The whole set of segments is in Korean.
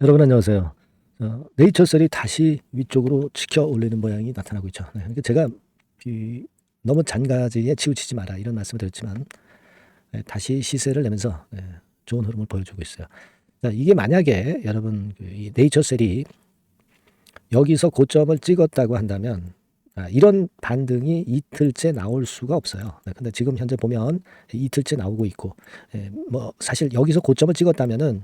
여러분 안녕하세요. 네이처셀이 다시 위쪽으로 치켜 올리는 모양이 나타나고 있죠. 네, 그러니까 제가 너무 잔가지에 치우치지 마라 이런 말씀을 드렸지만 다시 시세를 내면서 좋은 흐름을 보여주고 있어요. 자, 이게 만약에 여러분 이 네이처셀이 여기서 고점을 찍었다고 한다면 이런 반등이 이틀째 나올 수가 없어요. 근데 지금 현재 보면 이틀째 나오고 있고 뭐 사실 여기서 고점을 찍었다면은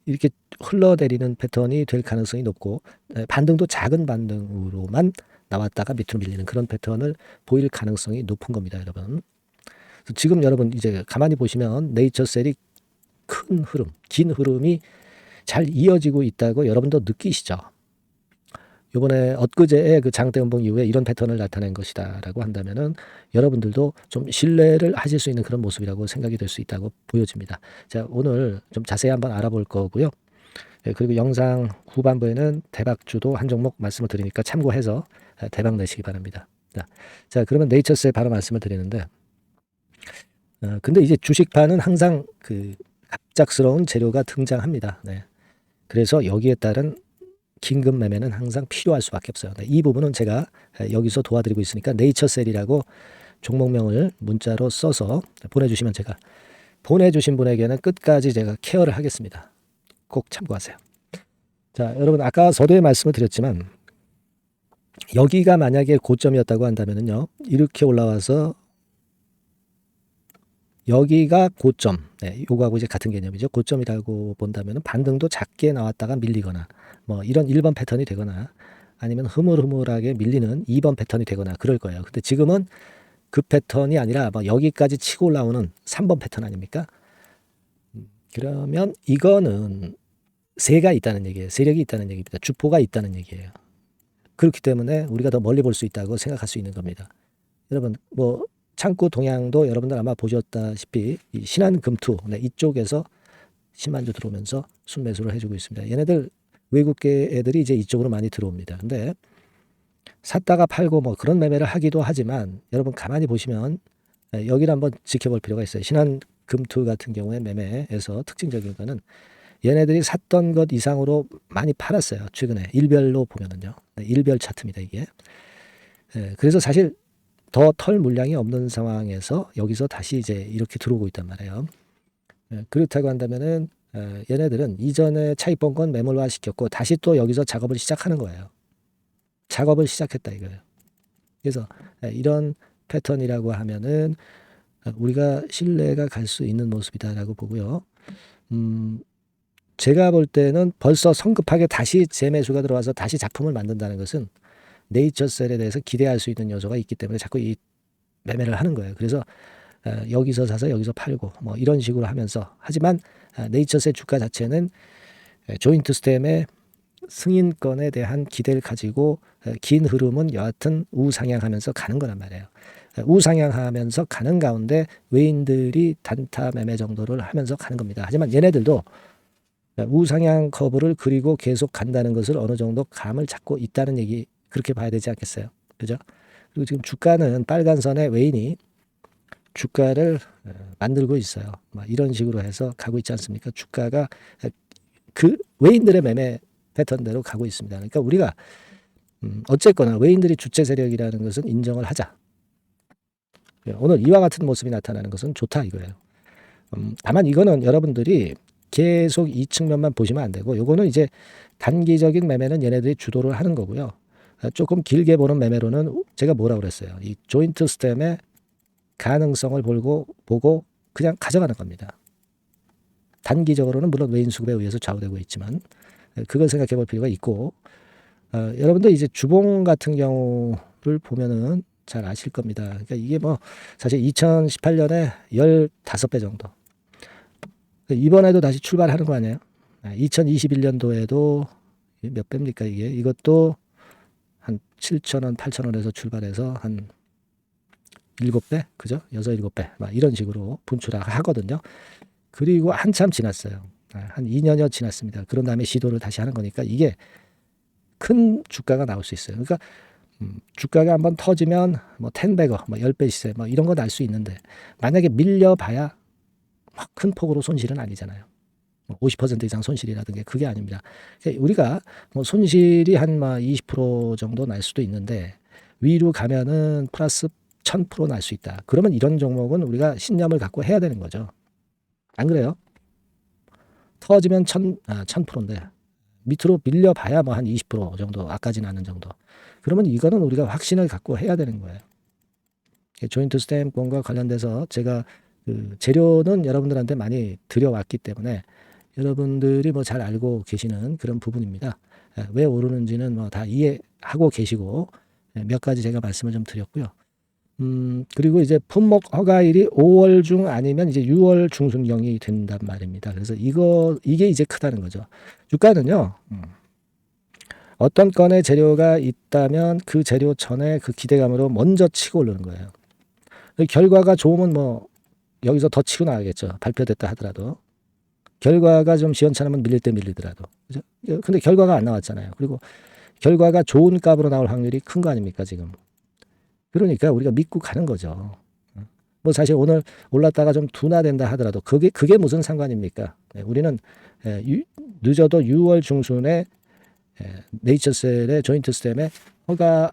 이렇게 흘러내리는 패턴이 될 가능성이 높고 반등도 작은 반등으로만 나왔다가 밑으로 밀리는 그런 패턴을 보일 가능성이 높은 겁니다, 여러분. 그래서 지금 여러분 이제 가만히 보시면 네이처셀이 큰 흐름, 긴 흐름이 잘 이어지고 있다고 여러분도 느끼시죠? 요번에 엊그제의 그 장대 음봉 이후에 이런 패턴을 나타낸 것이다라고 한다면은 여러분들도 좀 신뢰를 하실 수 있는 그런 모습이라고 생각이 될 수 있다고 보여집니다. 자, 오늘 좀 자세히 한번 알아볼 거고요. 그리고 영상 후반부에는 대박주도 한 종목 말씀을 드리니까 참고해서 대박 내시기 바랍니다. 자, 그러면 네이처스에 바로 말씀을 드리는데, 근데 이제 주식판은 항상 그 갑작스러운 재료가 등장합니다. 네. 그래서 여기에 따른 긴급 매매는 항상 필요할 수밖에 없어요. 네, 이 부분은 제가 여기서 도와드리고 있으니까 네이처셀이라고 종목명을 문자로 써서 보내주시면 제가 보내주신 분에게는 끝까지 제가 케어를 하겠습니다. 꼭 참고하세요. 자, 여러분 아까 서두에 말씀을 드렸지만 여기가 만약에 고점이었다고 한다면요. 이렇게 올라와서 여기가 고점. 네, 요거하고 이제 같은 개념이죠. 고점이라고 본다면 반등도 작게 나왔다가 밀리거나 뭐 이런 1번 패턴이 되거나 아니면 흐물흐물하게 밀리는 2번 패턴이 되거나 그럴 거예요. 근데 지금은 그 패턴이 아니라 뭐 여기까지 치고 올라오는 3번 패턴 아닙니까? 그러면 이거는 세가 있다는 얘기예요. 세력이 있다는 얘기입니다. 주포가 있다는 얘기예요. 그렇기 때문에 우리가 더 멀리 볼 수 있다고 생각할 수 있는 겁니다. 여러분 뭐 창구 동향도 여러분들 아마 보셨다시피 이 신한금투 이쪽에서 10만 주 들어오면서 순매수를 해주고 있습니다. 얘네들 외국계 애들이 이제 이쪽으로 많이 들어옵니다. 근데 샀다가 팔고 뭐 그런 매매를 하기도 하지만 여러분 가만히 보시면 여기를 한번 지켜볼 필요가 있어요. 신한금투 같은 경우에 매매에서 특징적인 거는 얘네들이 샀던 것 이상으로 많이 팔았어요. 최근에 일별로 보면은요. 일별 차트입니다, 이게. 그래서 사실 더 털 물량이 없는 상황에서 여기서 다시 이제 이렇게 들어오고 있단 말이에요. 그렇다고 한다면은 얘네들은 이전에 차익 본 건 매몰화 시켰고 다시 또 여기서 작업을 시작하는 거예요. 작업을 시작했다 이거예요. 그래서 이런 패턴이라고 하면은 우리가 신뢰가 갈 수 있는 모습이다라고 보고요. 제가 볼 때는 벌써 성급하게 다시 재매수가 들어와서 다시 작품을 만든다는 것은 네이처셀에 대해서 기대할 수 있는 요소가 있기 때문에 자꾸 이 매매를 하는 거예요. 그래서 여기서 사서 여기서 팔고 뭐 이런 식으로 하면서 하지만 네이처셀 주가 자체는 조인트 스템의 승인권에 대한 기대를 가지고 긴 흐름은 여하튼 우상향하면서 가는 거란 말이에요. 우상향하면서 가는 가운데 외인들이 단타 매매 정도를 하면서 가는 겁니다. 하지만 얘네들도 우상향 커브를 그리고 계속 간다는 것을 어느 정도 감을 잡고 있다는 얘기 그렇게 봐야 되지 않겠어요? 그죠? 그리고 지금 주가는 빨간 선에 외인이 주가를 만들고 있어요. 막 이런 식으로 해서 가고 있지 않습니까? 주가가 그 외인들의 매매 패턴대로 가고 있습니다. 그러니까 우리가 어쨌거나 외인들이 주체 세력이라는 것은 인정을 하자. 오늘 이와 같은 모습이 나타나는 것은 좋다 이거예요. 다만 이거는 여러분들이 계속 이 측면만 보시면 안 되고 요거는 이제 단기적인 매매는 얘네들이 주도를 하는 거고요. 조금 길게 보는 매매로는 제가 뭐라 그랬어요. 이 조인트 스템의 가능성을 보고 그냥 가져가는 겁니다. 단기적으로는 물론 외인 수급에 의해서 좌우되고 있지만 그걸 생각해 볼 필요가 있고 여러분들 이제 주봉 같은 경우를 보면은 잘 아실 겁니다. 그러니까 이게 뭐 사실 2018년에 15배 정도. 이번에도 다시 출발하는 거 아니에요? 2021년도에도 몇 배입니까 이게? 이것도 한 7,000원, 8,000원에서 출발해서 한 7배? 그죠? 6, 7배. 막 이런 식으로 분출하거든요. 그리고 한참 지났어요. 한 2년여 지났습니다. 그런 다음에 시도를 다시 하는 거니까 이게 큰 주가가 나올 수 있어요. 그러니까 주가가 한번 터지면 뭐 10배거, 뭐 10배 시세 뭐 이런 거 날 수 있는데 만약에 밀려봐야 큰 폭으로 손실은 아니잖아요. 50% 이상 손실이라든가 그게 아닙니다. 우리가 뭐 손실이 한 20% 정도 날 수도 있는데 위로 가면은 플러스 1000% 날 수 있다. 그러면 이런 종목은 우리가 신념을 갖고 해야 되는 거죠. 안 그래요? 터지면 1000%인데 밑으로 밀려봐야 뭐 한 20% 정도, 아까지 나는 정도. 그러면 이거는 우리가 확신을 갖고 해야 되는 거예요. 조인트 스탬프권과 관련돼서 제가 그 재료는 여러분들한테 많이 드려왔기 때문에 여러분들이 뭐 잘 알고 계시는 그런 부분입니다. 왜 오르는지는 뭐 다 이해하고 계시고 몇 가지 제가 말씀을 좀 드렸고요. 그리고 이제 품목 허가일이 5월 중 아니면 이제 6월 중순경이 된단 말입니다. 그래서 이게 이제 크다는 거죠. 주가는요, 어떤 건의 재료가 있다면 그 재료 전에 그 기대감으로 먼저 치고 오르는 거예요. 결과가 좋으면 뭐 여기서 더 치고 나가겠죠. 발표됐다 하더라도. 결과가 좀 시원찮으면 밀릴 때 밀리더라도. 그죠? 근데 결과가 안 나왔잖아요. 그리고 결과가 좋은 값으로 나올 확률이 큰 거 아닙니까, 지금? 그러니까 우리가 믿고 가는 거죠. 뭐 사실 오늘 올랐다가 좀 둔화된다 하더라도 그게 무슨 상관입니까? 우리는 늦어도 6월 중순에 네이처셀의 조인트 스탬의 허가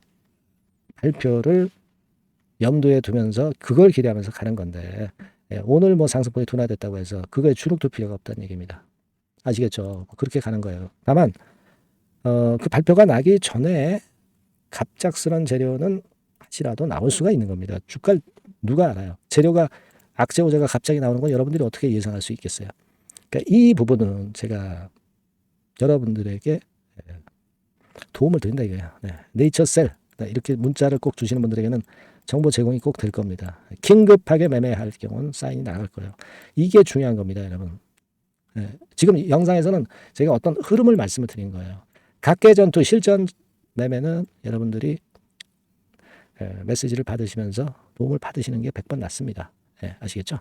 발표를 염두에 두면서 그걸 기대하면서 가는 건데 오늘 뭐 상승폭이 둔화됐다고 해서 그거에 주눅들 필요가 없다는 얘기입니다. 아시겠죠? 그렇게 가는 거예요. 다만 그 발표가 나기 전에 갑작스런 재료는 혹시라도 나올 수가 있는 겁니다. 주가 누가 알아요? 재료가 악재호재가 갑자기 나오는 건 여러분들이 어떻게 예상할 수 있겠어요? 그러니까 이 부분은 제가 여러분들에게 도움을 드린다 이거예요. 네이처셀 이렇게 문자를 꼭 주시는 분들에게는 정보 제공이 꼭 될 겁니다. 긴급하게 매매할 경우는 사인이 나갈 거예요. 이게 중요한 겁니다, 여러분. 지금 영상에서는 제가 어떤 흐름을 말씀을 드린 거예요. 각계전투 실전 매매는 여러분들이 메시지를 받으시면서 도움을 받으시는 게 100번 낫습니다. 아시겠죠?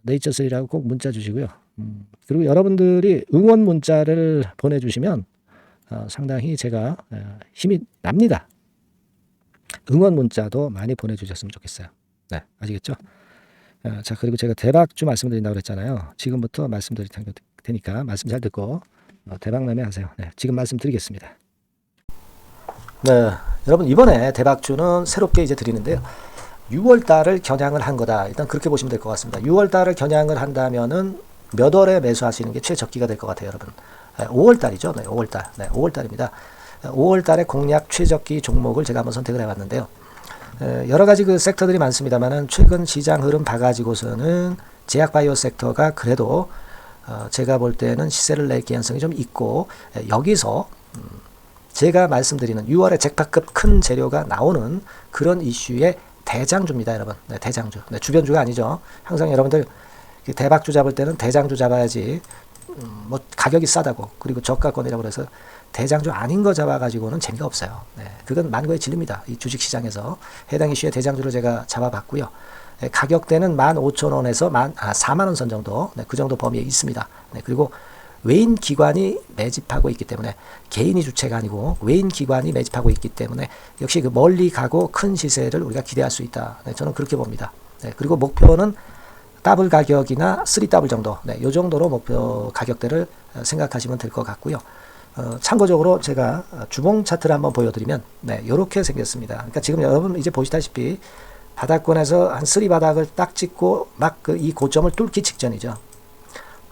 네이처셀이라고 꼭 문자 주시고요. 그리고 여러분들이 응원 문자를 보내주시면 상당히 제가 힘이 납니다. 응원 문자도 많이 보내주셨으면 좋겠어요. 네, 아시겠죠? 자, 그리고 제가 대박주 말씀드린다고 그랬잖아요. 지금부터 말씀드릴 테니까 말씀 잘 듣고 대박 매매하세요. 네, 지금 말씀드리겠습니다. 네, 여러분 이번에 대박주는 새롭게 이제 드리는데요. 6월 달을 겨냥을 한 거다. 일단 그렇게 보시면 될 것 같습니다. 6월 달을 겨냥을 한다면은 몇 월에 매수하시는 게 최적기가 될 것 같아요, 여러분. 5월 달이죠. 네, 5월 달. 네, 5월 달입니다. 5월 달에 공략 최적기 종목을 제가 한번 선택을 해봤는데요. 여러 가지 그 섹터들이 많습니다만은 최근 시장 흐름 봐가지고서는 제약바이오 섹터가 그래도 제가 볼 때는 시세를 낼 개연성이 좀 있고 여기서 제가 말씀드리는 6월에 잭팟급 큰 재료가 나오는 그런 이슈의 대장주입니다, 여러분. 네, 대장주. 네, 주변주가 아니죠. 항상 여러분들 대박주 잡을 때는 대장주 잡아야지. 뭐 가격이 싸다고 그리고 저가권이라고 그래서 대장주 아닌 거 잡아가지고는 재미가 없어요. 네, 그건 만고의 진리입니다. 이 주식시장에서 해당 이슈의 대장주를 제가 잡아봤고요. 네, 가격대는 15,000원에서 4만원 선 정도, 네, 그 정도 범위에 있습니다. 네, 그리고 외인 기관이 매집하고 있기 때문에 개인이 주체가 아니고 외인 기관이 매집하고 있기 때문에 역시 그 멀리 가고 큰 시세를 우리가 기대할 수 있다. 네, 저는 그렇게 봅니다. 네, 그리고 목표는 더블 가격이나 3더블 정도, 네, 이 정도로 목표 가격대를 생각하시면 될 것 같고요. 참고적으로 제가 주봉 차트를 한번 보여드리면, 네, 이렇게 생겼습니다. 그러니까 지금 여러분 이제 보시다시피 바닥권에서 한 3바닥을 딱 찍고 막 이 고점을 뚫기 직전이죠.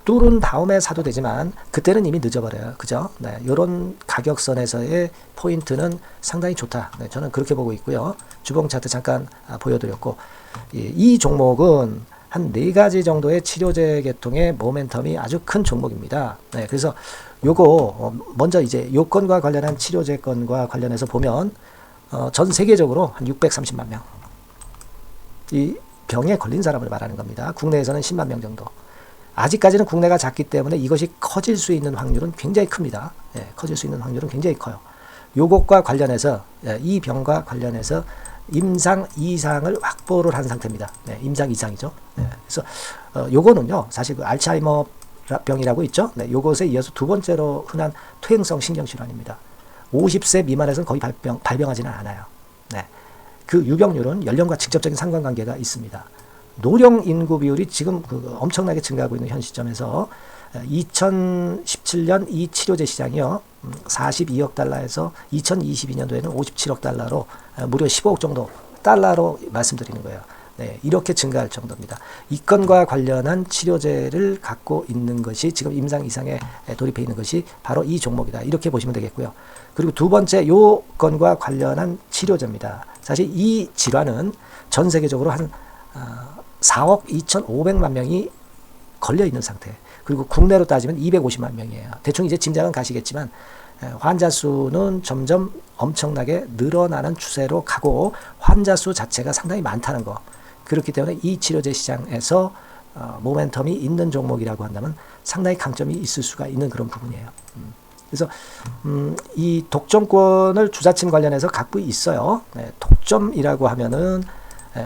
뚫은 다음에 사도 되지만 그때는 이미 늦어버려요. 그죠? 네, 이런 가격선에서의 포인트는 상당히 좋다. 네, 저는 그렇게 보고 있고요. 주봉 차트 잠깐 보여드렸고, 이 종목은 한 4가지 정도의 치료제 계통의 모멘텀이 아주 큰 종목입니다. 네, 그래서 요거 먼저 이제 요건과 관련한 치료제건과 관련해서 보면 전 세계적으로 한 630만 명 이 병에 걸린 사람을 말하는 겁니다. 국내에서는 10만 명 정도. 아직까지는 국내가 작기 때문에 이것이 커질 수 있는 확률은 굉장히 큽니다. 네, 커질 수 있는 확률은 굉장히 커요. 요것과 관련해서 이 병과 관련해서 임상 2상을 확보를 한 상태입니다. 네, 임상 2상이죠. 네, 그래서 요거는요, 사실 그 알츠하이머 병이라고 있죠. 네, 요것에 이어서 두 번째로 흔한 퇴행성 신경질환입니다. 50세 미만에서는 거의 발병하지는 않아요. 네, 그 유병률은 연령과 직접적인 상관관계가 있습니다. 노령 인구 비율이 지금 엄청나게 증가하고 있는 현 시점에서 2017년 이 치료제 시장이요. 42억 달러에서 2022년도에는 57억 달러로 무려 15억 정도 달러로 말씀드리는 거예요. 네, 이렇게 증가할 정도입니다. 이 건과 관련한 치료제를 갖고 있는 것이 지금 임상 이상에 돌입해 있는 것이 바로 이 종목이다. 이렇게 보시면 되겠고요. 그리고 두 번째 요 건과 관련한 치료제입니다. 사실 이 질환은 전 세계적으로 한 4억 2,500만 명이 걸려 있는 상태. 그리고 국내로 따지면 250만 명이에요. 대충 이제 짐작은 가시겠지만 환자 수는 점점 엄청나게 늘어나는 추세로 가고 환자 수 자체가 상당히 많다는 거. 그렇기 때문에 이 치료제 시장에서 모멘텀이 있는 종목이라고 한다면 상당히 강점이 있을 수가 있는 그런 부분이에요. 그래서 이 독점권을 주사침 관련해서 갖고 있어요. 네, 독점이라고 하면은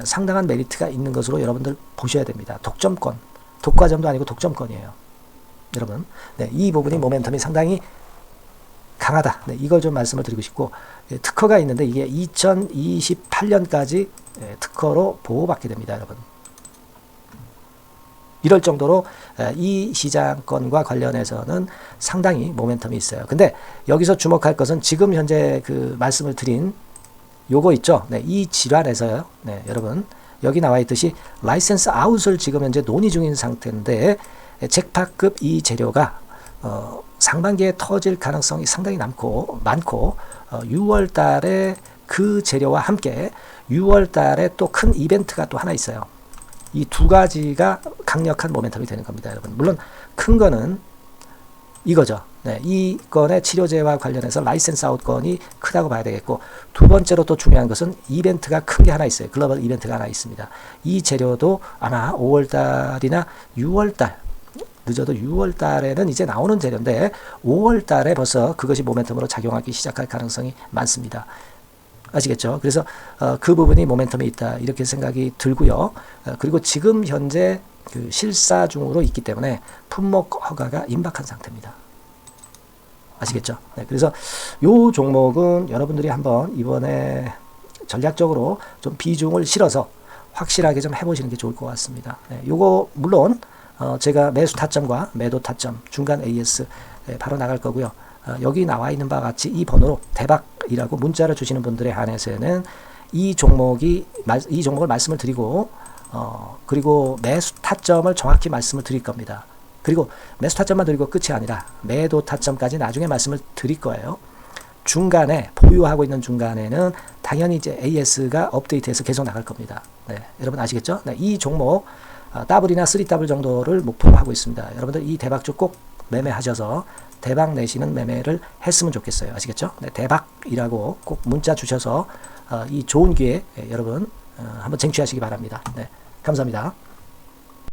상당한 메리트가 있는 것으로 여러분들 보셔야 됩니다. 독점권, 독과점도 아니고 독점권이에요. 여러분, 네, 이 부분이 모멘텀이 상당히 강하다. 네, 이걸 좀 말씀을 드리고 싶고, 특허가 있는데 이게 2028년까지 특허로 보호받게 됩니다, 여러분. 이럴 정도로 이 시장권과 관련해서는 상당히 모멘텀이 있어요. 근데 여기서 주목할 것은 지금 현재 그 말씀을 드린 요거 있죠. 네, 이 질환에서요. 네, 여러분 여기 나와 있듯이 라이센스 아웃을 지금 현재 논의 중인 상태인데 잭팟급 이 재료가 상반기에 터질 가능성이 상당히 많고 6월 달에 그 재료와 함께 6월 달에 또 큰 이벤트가 또 하나 있어요. 이 두 가지가 강력한 모멘텀이 되는 겁니다, 여러분. 물론 큰 거는 이거죠. 네, 이 건의 치료제와 관련해서 라이센스 아웃 건이 크다고 봐야 되겠고, 두 번째로 또 중요한 것은 이벤트가 큰 게 하나 있어요. 글로벌 이벤트가 하나 있습니다. 이 재료도 아마 5월 달이나 6월 달, 늦어도 6월 달에는 이제 나오는 재료인데 5월 달에 벌써 그것이 모멘텀으로 작용하기 시작할 가능성이 많습니다. 아시겠죠? 그래서 그 부분이 모멘텀이 있다 이렇게 생각이 들고요. 그리고 지금 현재 그 실사 중으로 있기 때문에 품목 허가가 임박한 상태입니다. 아시겠죠? 네, 그래서 요 종목은 여러분들이 한번 이번에 전략적으로 좀 비중을 실어서 확실하게 좀 해보시는 게 좋을 것 같습니다. 네, 요거 물론 제가 매수 타점과 매도 타점 중간 AS 바로 나갈 거고요. 여기 나와 있는 바와 같이 이 번호로 대박이라고 문자를 주시는 분들에 한해서는 이 종목을 말씀을 드리고 그리고 매수 타점을 정확히 말씀을 드릴 겁니다. 그리고 매수 타점만 드리고 끝이 아니라 매도 타점까지 나중에 말씀을 드릴 거예요. 중간에 보유하고 있는 중간에는 당연히 이제 AS가 업데이트해서 계속 나갈 겁니다. 네, 여러분 아시겠죠? 네, 이 종목 더블이나 3더블 정도를 목표로 하고 있습니다. 여러분들 이 대박주 꼭 매매하셔서 대박 내시는 매매를 했으면 좋겠어요. 아시겠죠? 네, 대박이라고 꼭 문자 주셔서 이 좋은 기회 여러분 한번 쟁취하시기 바랍니다. 네, 감사합니다.